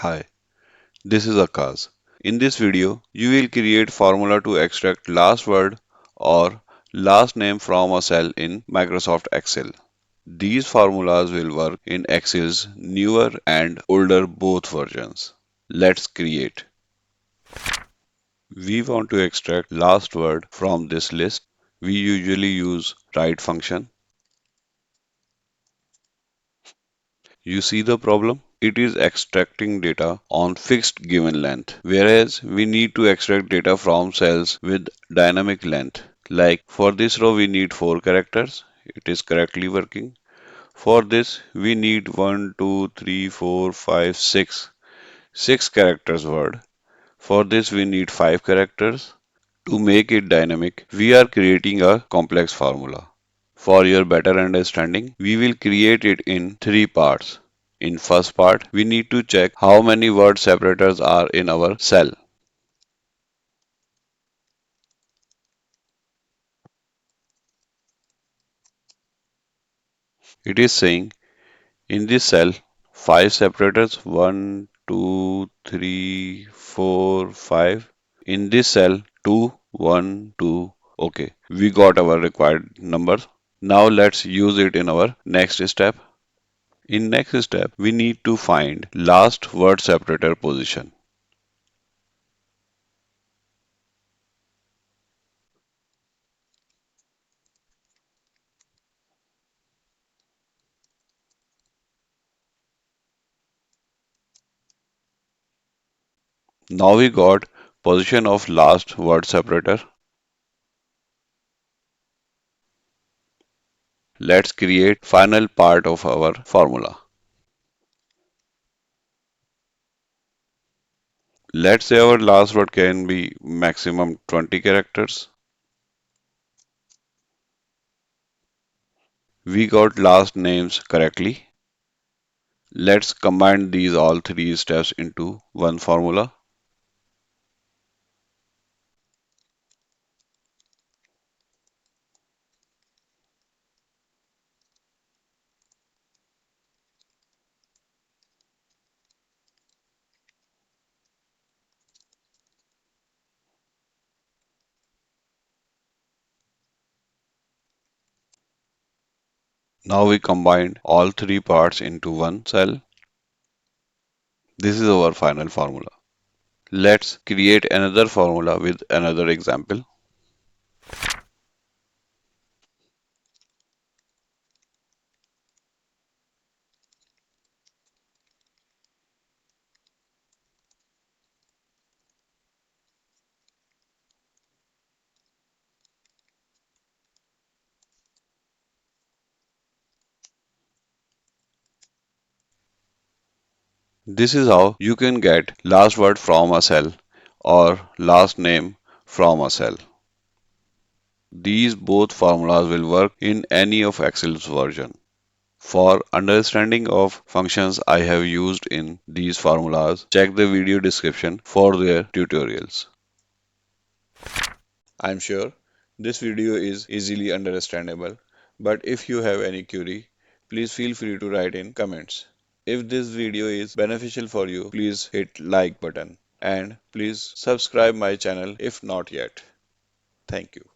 Hi, this is Akkaz. In this video, you will create formula to extract last word or last name from a cell in Microsoft Excel. These formulas will work in Excel's newer and older both versions. Let's create. We want to extract last word from this list. We usually use write function. You see the problem? It is extracting data on fixed given length, whereas we need to extract data from cells with dynamic length. Like for this row, we need 4 characters. It is correctly working. For this, we need 1, 2, 3, 4, 5, 6. 6 characters word. For this, we need 5 characters. To make it dynamic, we are creating a complex formula. For your better understanding, we will create it in three parts. In first part, we need to check how many word separators are in our cell. It is saying in this cell, 5 separators, 1, 2, 3, 4, 5. In this cell, 2, 1, 2. Okay, we got our required numbers. Now let's use it in our next step. In next step, we need to find last word separator position. Now we got position of last word separator. Let's create final part of our formula. Let's say our last word can be maximum 20 characters. We got last names correctly. Let's combine these all three steps into one formula. Now we combine all three parts into one cell. This is our final formula. Let's create another formula with another example. This is how you can get last word from a cell or last name from a cell. These both formulas will work in any of Excel's version. For understanding of functions I have used in these formulas, check the video description for their tutorials. I'm sure this video is easily understandable, but if you have any query, please feel free to write in comments. If this video is beneficial for you, please hit like button and please subscribe my channel if not yet. Thank you.